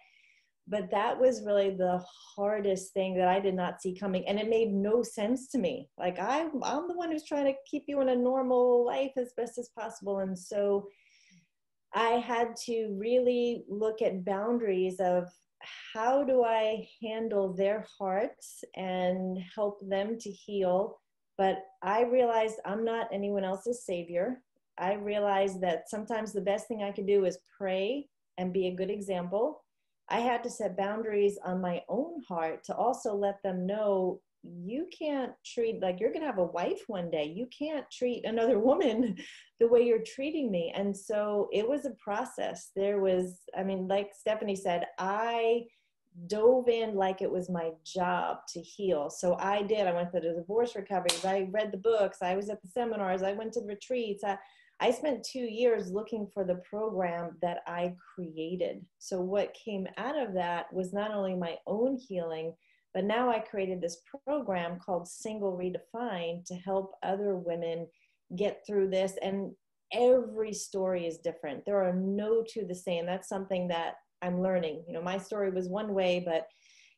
But that was really the hardest thing that I did not see coming. And it made no sense to me. Like, I'm the one who's trying to keep you in a normal life as best as possible. And so I had to really look at boundaries of, how do I handle their hearts and help them to heal But I realized I'm not anyone else's savior. I realized that sometimes the best thing I could do is pray and be a good example. I had to set boundaries on my own heart to also let them know, you can't treat, like, you're going to have a wife one day. You can't treat another woman the way you're treating me. And so it was a process. There was, I mean, like Stephanie said, I dove in like it was my job to heal. So I did. I went to the divorce recoveries. I read the books. I was at the seminars. I went to the retreats. I spent 2 years looking for the program that I created. So what came out of that was not only my own healing, but now I created this program called Single Redefined to help other women get through this. And every story is different. There are no two the same. That's something that I'm learning. You know, my story was one way, but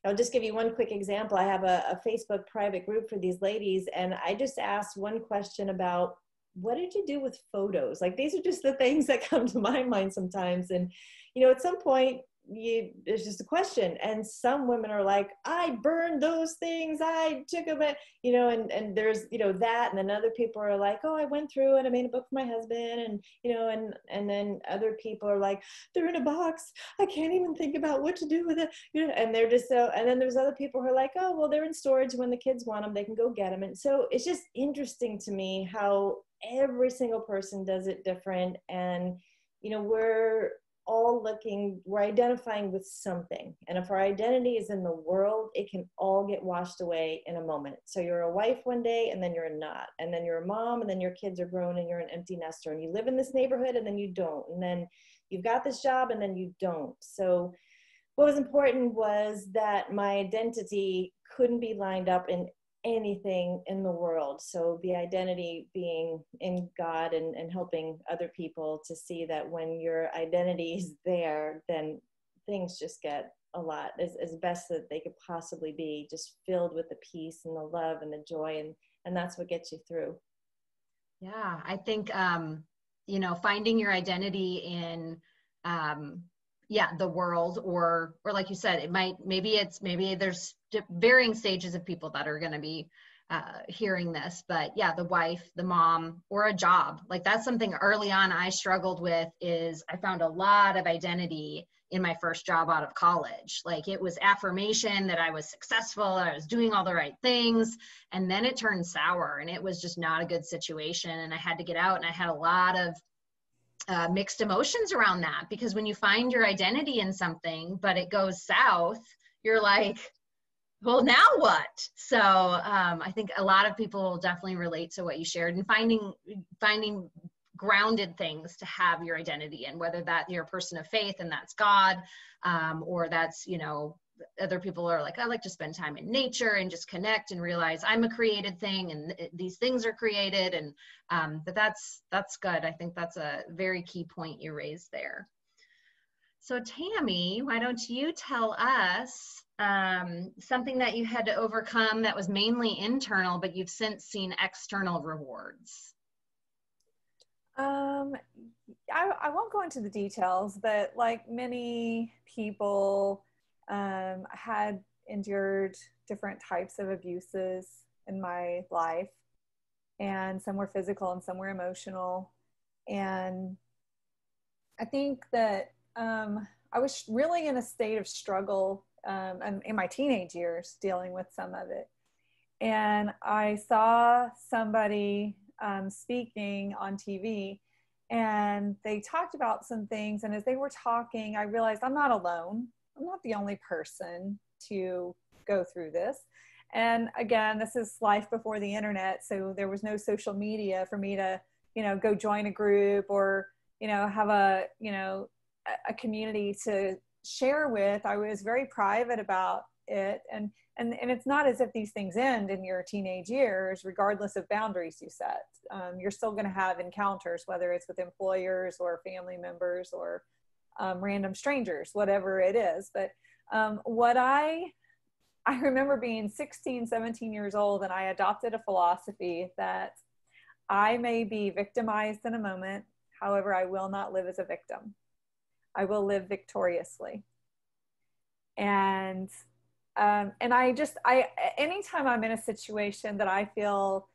I'll just give you one quick example. I have a Facebook private group for these ladies, and I just asked one question about, what did you do with photos? Like, these are just the things that come to my mind sometimes. And, you know, at some point, there's just a question. And some women are like, I burned those things. I took them, you know, and there's, you know, that. And then other people are like, oh, I went through and I made a book for my husband. And, you know, and then other people are like, they're in a box. I can't even think about what to do with it. You know, and they're just so, and then there's other people who are like, oh, well, they're in storage. When the kids want them, they can go get them. And so it's just interesting to me how every single person does it different. And, you know, we're identifying with something. And if our identity is in the world, it can all get washed away in a moment. So you're a wife one day and then you're not. And then you're a mom and then your kids are grown and you're an empty nester. And you live in this neighborhood and then you don't. And then you've got this job and then you don't. So what was important was that my identity couldn't be lined up in anything in the world. So the identity being in God and helping other people to see that when your identity is there, then things just get a lot as best that they could possibly be, just filled with the peace and the love and the joy. And that's what gets you through. Yeah, I think, you know, finding your identity in, the world, or like you said, it might, maybe there's varying stages of people that are going to be hearing this, but yeah, the wife, the mom, or a job. Like, that's something early on I struggled with. Is I found a lot of identity in my first job out of college. Like, it was affirmation that I was successful, I was doing all the right things, and then it turned sour and it was just not a good situation. And I had to get out, and I had a lot of mixed emotions around that, because when you find your identity in something, but it goes south, you're like, well, now what? So I think a lot of people will definitely relate to what you shared, and finding grounded things to have your identity in, whether that you're a person of faith and that's God, or that's, you know, other people are like, I like to spend time in nature and just connect and realize I'm a created thing and these things are created. And but that's good. I think that's a very key point you raised there. So Tammy, why don't you tell us something that you had to overcome that was mainly internal, but you've since seen external rewards? I won't go into the details, but like many people, I had endured different types of abuses in my life, and some were physical and some were emotional. And I think that I was really in a state of struggle in my teenage years, dealing with some of it. And I saw somebody speaking on TV, and they talked about some things. And as they were talking, I realized I'm not alone. I'm not the only person to go through this. And again, this is life before the internet. So there was no social media for me to, you know, go join a group or, you know, have a community to share with. I was very private about it. And it's not as if these things end in your teenage years, regardless of boundaries you set. You're still going to have encounters, whether it's with employers or family members or random strangers, whatever it is. But what I remember being 16, 17 years old, and I adopted a philosophy that I may be victimized in a moment. However, I will not live as a victim. I will live victoriously. And anytime I'm in a situation that I feel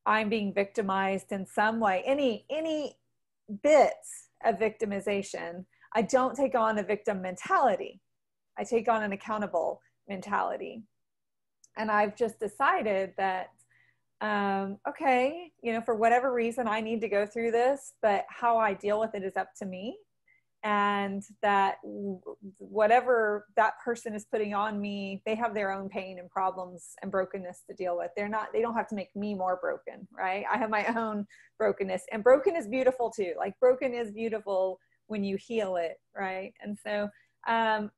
I'm being victimized in some way, any bits of victimization, I don't take on a victim mentality. I take on an accountable mentality. And I've just decided that, okay, you know, for whatever reason, I need to go through this, but how I deal with it is up to me. And that whatever that person is putting on me, they have their own pain and problems and brokenness to deal with. They don't have to make me more broken, right? I have my own brokenness, and broken is beautiful too. Like, broken is beautiful when you heal it, right? And so,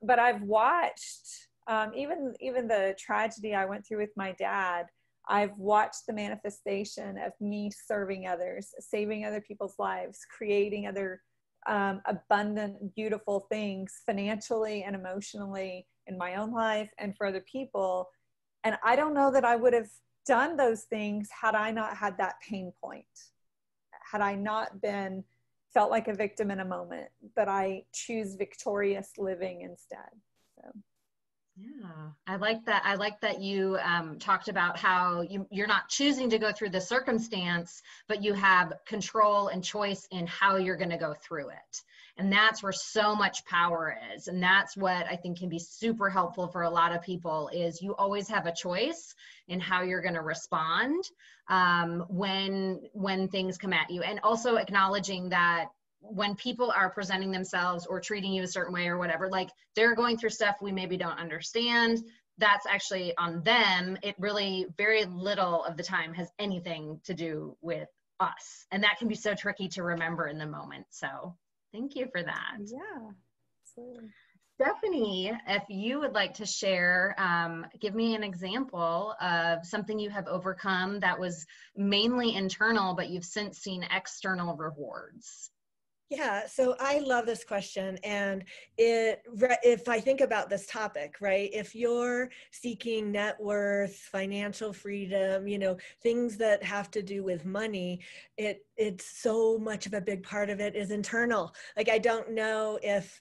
but I've watched, even the tragedy I went through with my dad, I've watched the manifestation of me serving others, saving other people's lives, creating other abundant, beautiful things financially and emotionally in my own life and for other people. And I don't know that I would have done those things had I not had that pain point, had I not felt like a victim in a moment, but I choose victorious living instead. So. Yeah, I like that. I like that you talked about how you're not choosing to go through the circumstance, but you have control and choice in how you're going to go through it. And that's where so much power is. And that's what I think can be super helpful for a lot of people, is you always have a choice in how you're going to respond when things come at you. And also acknowledging that when people are presenting themselves or treating you a certain way or whatever, like, they're going through stuff we maybe don't understand, that's actually on them. It really, very little of the time has anything to do with us. And that can be so tricky to remember in the moment. So thank you for that. Yeah, absolutely. Stephanie, if you would like to share, give me an example of something you have overcome that was mainly internal, but you've since seen external rewards. Yeah, so I love this question. And if I think about this topic, right, if you're seeking net worth, financial freedom, you know, things that have to do with money, it's so much of a big part of it is internal. Like, I don't know if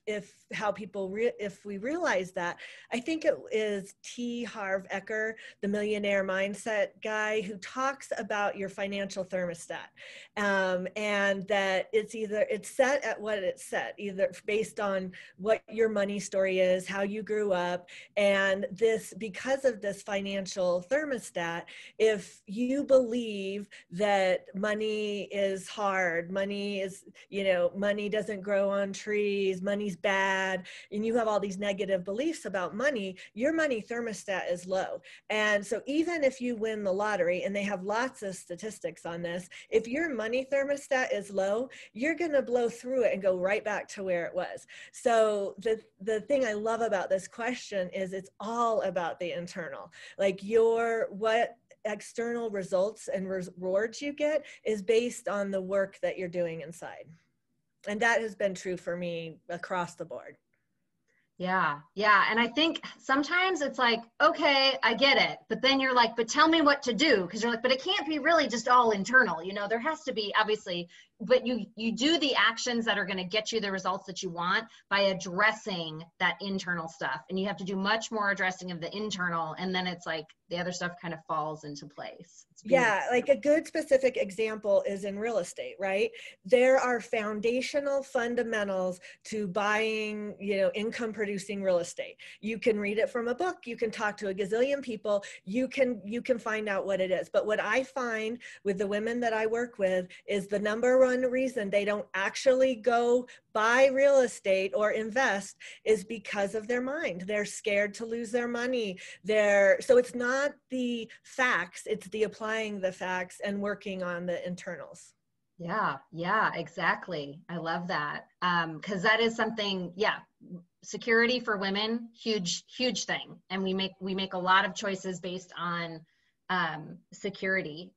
how people, if we realize that. I think it is T. Harv Eker, the millionaire mindset guy, who talks about your financial thermostat, and that it's set at what it's set, either based on what your money story is, how you grew up, and this, because of this financial thermostat, if you believe that money is hard, money is, you know, money doesn't grow on trees, money's bad, and you have all these negative beliefs about money, your money thermostat is low. And so even if you win the lottery, and they have lots of statistics on this, if your money thermostat is low, you're going to blow through it and go right back to where it was. So the thing I love about this question is it's all about the internal. Like, what external results and rewards you get is based on the work that you're doing inside. And that has been true for me across the board. Yeah. Yeah. And I think sometimes it's like, okay, I get it. But then you're like, but tell me what to do. Cause you're like, but it can't be really just all internal. You know, there has to be, obviously, but you do the actions that are going to get you the results that you want by addressing that internal stuff. And you have to do much more addressing of the internal. And then it's like the other stuff kind of falls into place. Yeah, like a good specific example is in real estate, right? There are foundational fundamentals to buying, you know, income producing real estate. You can read it from a book, you can talk to a gazillion people, you can find out what it is. But what I find with the women that I work with is the number one reason they don't actually go buy real estate or invest is because of their mind. They're scared to lose their money. So it's not the facts, it's the applying the facts and working on the internals. Yeah, exactly. I love that. Because that is something, security for women, huge thing. And we make a lot of choices based on security,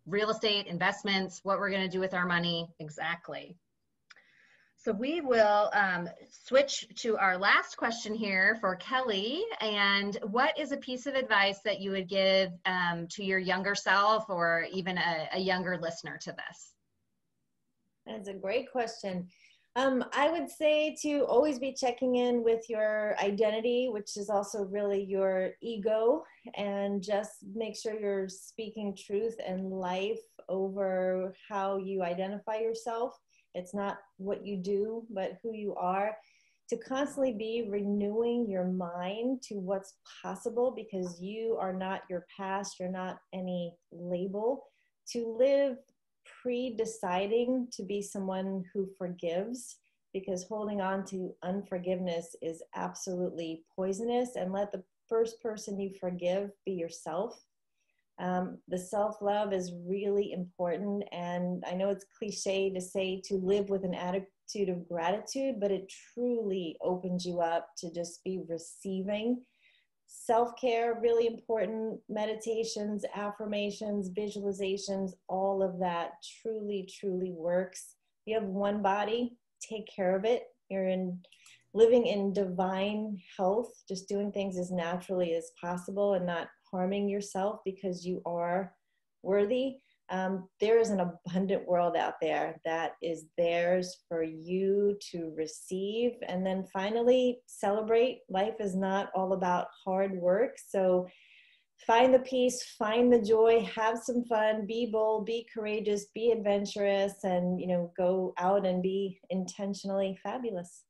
real estate, investments, what we're going to do with our money. Exactly. So we will switch to our last question here for Kelly. And what is a piece of advice that you would give to your younger self, or even a younger listener to this? That's a great question. I would say to always be checking in with your identity, which is also really your ego, and just make sure you're speaking truth and life over how you identify yourself. It's not what you do, but who you are. To constantly be renewing your mind to what's possible, because you are not your past, you're not any label. To live pre-deciding to be someone who forgives, because holding on to unforgiveness is absolutely poisonous. And let the first person you forgive be yourself. The self-love is really important. And I know it's cliche to say to live with an attitude of gratitude, but it truly opens you up to just be receiving. Self-care, really important. Meditations, affirmations, visualizations, all of that truly, truly works. You have one body, take care of it. Living in divine health, just doing things as naturally as possible and not harming yourself because you are worthy. There is an abundant world out there that is theirs for you to receive. And then finally, celebrate. Life is not all about hard work. So find the peace, find the joy, have some fun, be bold, be courageous, be adventurous, and, go out and be intentionally fabulous.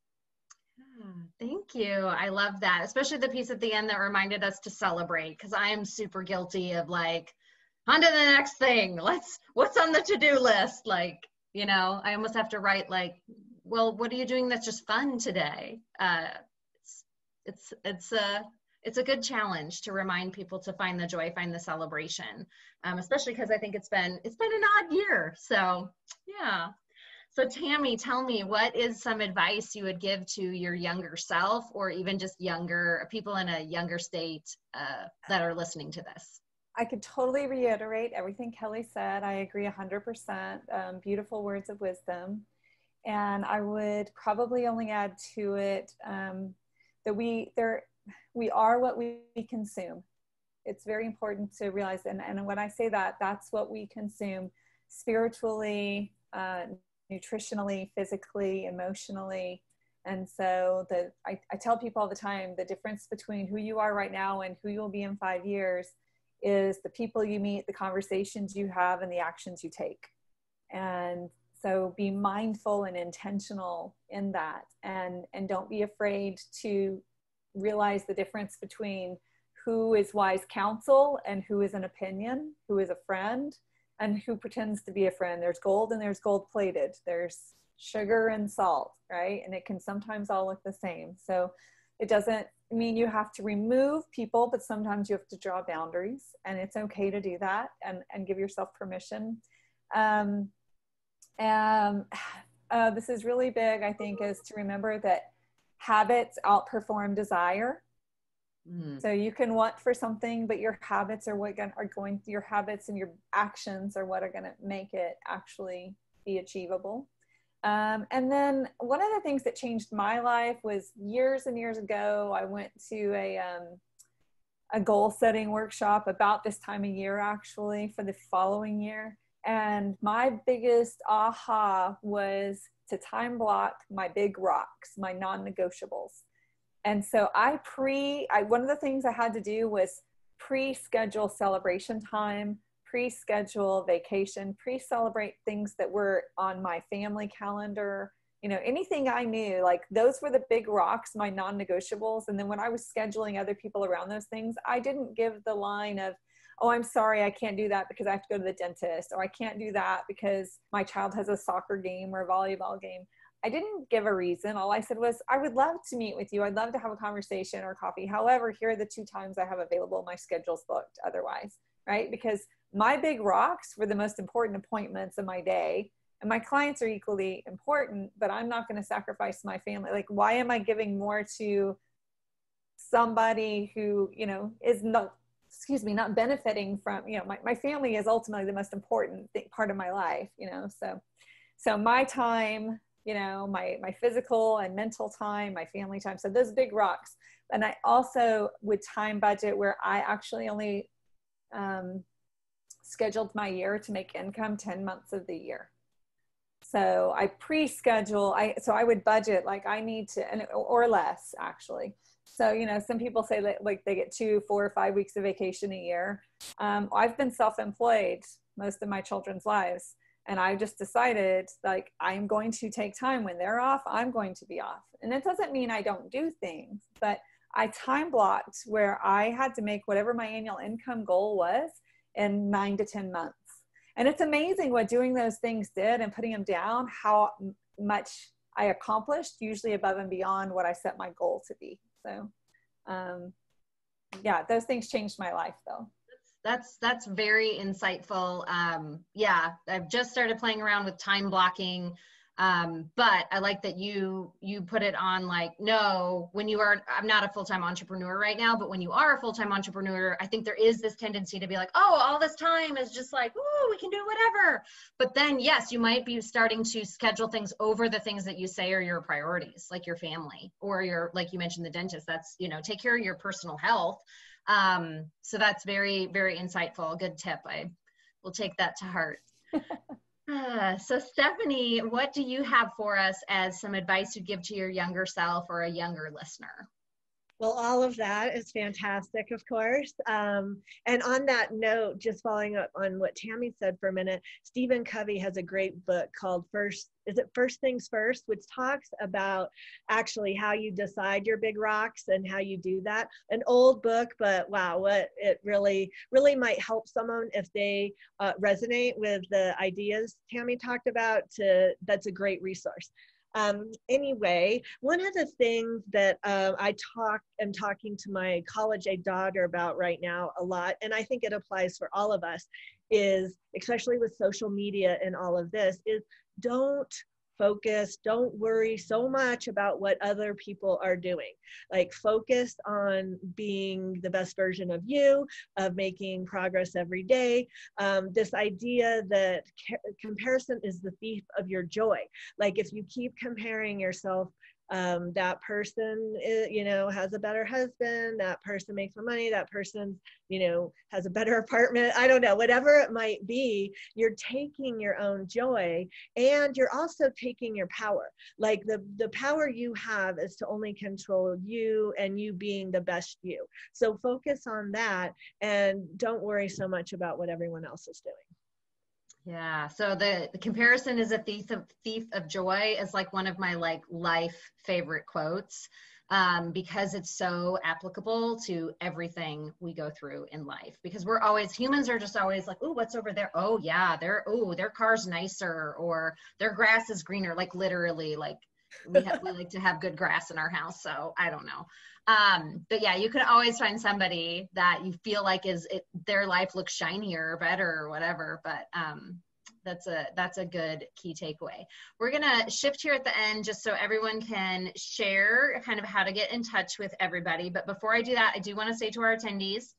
Thank you. I love that, especially the piece at the end that reminded us to celebrate, because I am super guilty of like, on to the next thing. What's on the to-do list? Like, I almost have to write like, well, what are you doing that's just fun today? It's a good challenge to remind people to find the joy, find the celebration, especially because I think it's been an odd year. So yeah. So Tammy, tell me, what is some advice you would give to your younger self, or even just younger people in a younger state that are listening to this? I could totally reiterate everything Kelly said. I agree 100%. Beautiful words of wisdom. And I would probably only add to it that we are what we consume. It's very important to realize, and when I say that, that's what we consume spiritually, nutritionally, physically, emotionally. And so I tell people all the time, the difference between who you are right now and who you'll be in 5 years is the people you meet, the conversations you have, and the actions you take. And so be mindful and intentional in that, and don't be afraid to realize the difference between who is wise counsel and who is an opinion, who is a friend, and who pretends to be a friend. There's gold and there's gold plated. There's sugar and salt, right? And it can sometimes all look the same. So it doesn't mean you have to remove people, but sometimes you have to draw boundaries, and it's okay to do that and give yourself permission. This is really big, I think, is to remember that habits outperform desire. So you can want for something, but your habits are your habits and your actions are what are going to make it actually be achievable. And then one of the things that changed my life was years and years ago, I went to a goal setting workshop about this time of year, actually, for the following year. And my biggest aha was to time block my big rocks, my non-negotiables. And so one of the things I had to do was pre-schedule celebration time, pre-schedule vacation, pre-celebrate things that were on my family calendar, anything I knew, like those were the big rocks, my non-negotiables. And then when I was scheduling other people around those things, I didn't give the line of, oh, I'm sorry, I can't do that because I have to go to the dentist, or I can't do that because my child has a soccer game or a volleyball game. I didn't give a reason. All I said was, I would love to meet with you. I'd love to have a conversation or coffee. However, here are the 2 times I have available. My schedule's booked otherwise, right? Because my big rocks were the most important appointments of my day. And my clients are equally important, but I'm not going to sacrifice my family. Like, why am I giving more to somebody who, is not benefiting from, my family is ultimately the most important part of my life, so my time, my physical and mental time, my family time. So those big rocks. And I also would time budget where I actually only scheduled my year to make income 10 months of the year. So I pre-schedule, so I would budget, like I need to, or less actually. So, you know, some people say that like they get 2, 4, or 5 weeks of vacation a year. I've been self-employed most of my children's lives. And I just decided like, I'm going to take time when they're off, I'm going to be off. And it doesn't mean I don't do things, but I time blocked where I had to make whatever my annual income goal was in 9 to 10 months. And it's amazing what doing those things did and putting them down, how much I accomplished, usually above and beyond what I set my goal to be. So yeah, those things changed my life though. That's very insightful. Yeah, I've just started playing around with time blocking. But I like that you put it on like, no, when you are, I'm not a full-time entrepreneur right now, but when you are a full-time entrepreneur, I think there is this tendency to be like, oh, all this time is just like, oh, we can do whatever. But then yes, you might be starting to schedule things over the things that you say are your priorities, like your family or your, like you mentioned, the dentist. That's, you know, take care of your personal health. So that's very, very insightful. Good tip. I will take that to heart. So Stephanie, what do you have for us as some advice you'd give to your younger self or a younger listener? Well, all of that is fantastic, of course. And on that note, just following up on what Tammy said for a minute, Stephen Covey has a great book called First Things First, which talks about actually how you decide your big rocks and how you do that. An old book, but wow, what it really, really might help someone if they resonate with the ideas Tammy talked about. That's a great resource. Anyway, one of the things that am talking to my college-age daughter about right now a lot, and I think it applies for all of us, is, especially with social media and all of this, is don't worry so much about what other people are doing. Like, focus on being the best version of you, of making progress every day. This idea that comparison is the thief of your joy. Like, if you keep comparing yourself, that person, has a better husband, that person makes more money, that person, has a better apartment, I don't know, whatever it might be, you're taking your own joy, and you're also taking your power. Like, the power you have is to only control you and you being the best you. So focus on that and don't worry so much about what everyone else is doing. Yeah. So the comparison is a thief of joy is like one of my like life favorite quotes, because it's so applicable to everything we go through in life, because humans are just always like, oh, what's over there? Oh yeah. Their car's nicer, or their grass is greener. Like, literally, like we like to have good grass in our house. So I don't know. But yeah, you can always find somebody that you feel like their life looks shinier or better or whatever. But that's a good key takeaway. We're gonna shift here at the end just so everyone can share kind of how to get in touch with everybody. But before I do that, I do want to say to our attendees,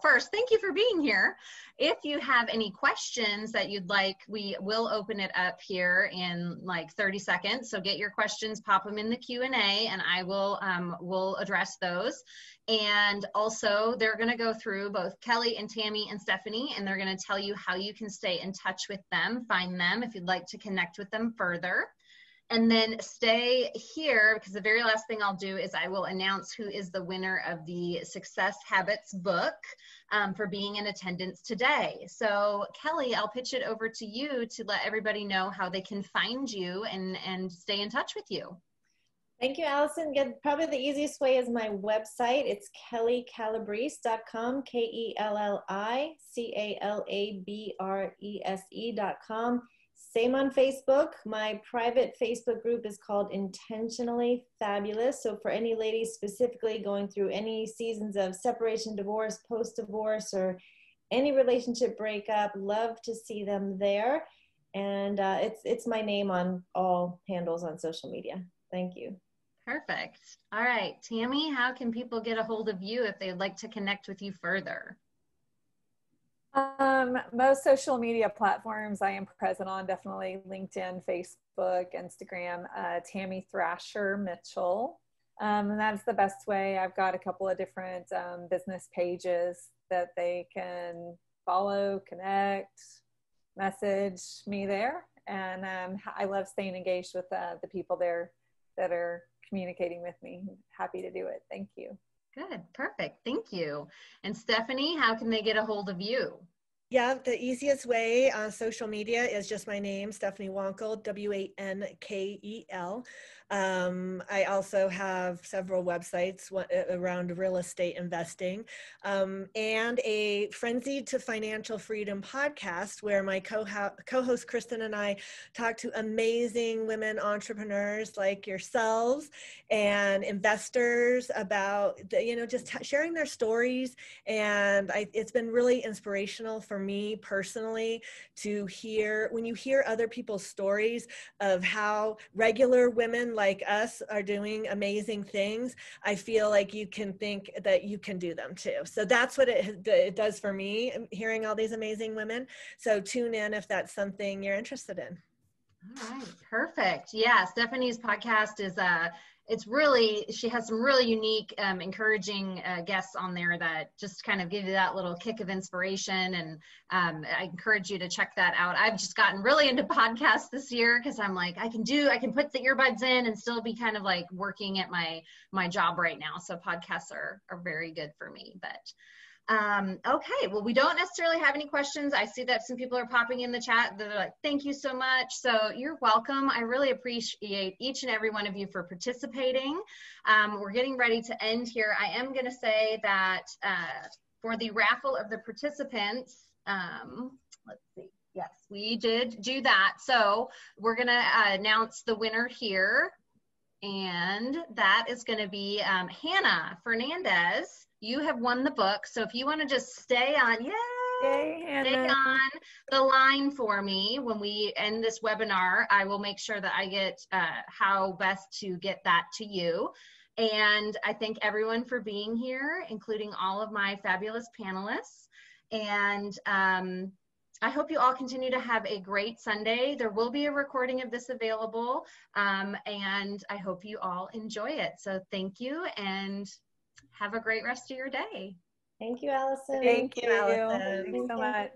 first, thank you for being here. If you have any questions that you'd like, we will open it up here in like 30 seconds. So get your questions, pop them in the Q&A, and I will address those. And also, they're going to go through both Kelly and Tammy and Stephanie, and they're going to tell you how you can stay in touch with them, find them if you'd like to connect with them further. And then stay here, because the very last thing I'll do is I will announce who is the winner of the Success Habits book for being in attendance today. So Kelly, I'll pitch it over to you to let everybody know how they can find you and stay in touch with you. Thank you, Alison. Probably the easiest way is my website. It's kellycalabrese.com, KELLICALABRESE.com. Same on Facebook. My private Facebook group is called Intentionally Fabulous. So for any ladies specifically going through any seasons of separation, divorce, post-divorce, or any relationship breakup, love to see them there. And it's my name on all handles on social media. Thank you. Perfect. All right, Tammy, how can people get a hold of you if they'd like to connect with you further? Most social media platforms I am present on, definitely LinkedIn, Facebook, Instagram, Tammy Thrasher Mitchell. And that's the best way. I've got a couple of different business pages that they can follow, connect, message me there. And I love staying engaged with the people there that are communicating with me. Happy to do it. Thank you. Good, perfect, thank you. And Stephanie, how can they get a hold of you? Yeah, the easiest way on social media is just my name, Stephanie Wankel, Wankel. I also have several websites around real estate investing, and a Frenzy to Financial Freedom podcast where my co-host Kristen and I talk to amazing women entrepreneurs like yourselves and investors about just sharing their stories. And it's been really inspirational for me personally to hear, when you hear other people's stories of how regular women like us are doing amazing things, I feel like you can think that you can do them too. So that's what it does for me, hearing all these amazing women. So tune in if that's something you're interested in. All right, perfect. Yeah, Stephanie's podcast is she has some really unique, encouraging guests on there that just kind of give you that little kick of inspiration. And I encourage you to check that out. I've just gotten really into podcasts this year because I'm like, I can put the earbuds in and still be kind of like working at my job right now. So podcasts are very good for me. But okay, well, we don't necessarily have any questions. I see that some people are popping in the chat. They're like, thank you so much. So you're welcome. I really appreciate each and every one of you for participating. We're getting ready to end here. I am going to say that for the raffle of the participants, let's see. Yes, we did do that. So we're going to announce the winner here. And that is going to be Hannah Fernandez. You have won the book. So if you want to just stay on, stay on the line for me when we end this webinar, I will make sure that I get how best to get that to you. And I thank everyone for being here, including all of my fabulous panelists. And I hope you all continue to have a great Sunday. There will be a recording of this available, and I hope you all enjoy it. So thank you, and have a great rest of your day. Thank you, Allison. Thank you. Allison. Thanks so much.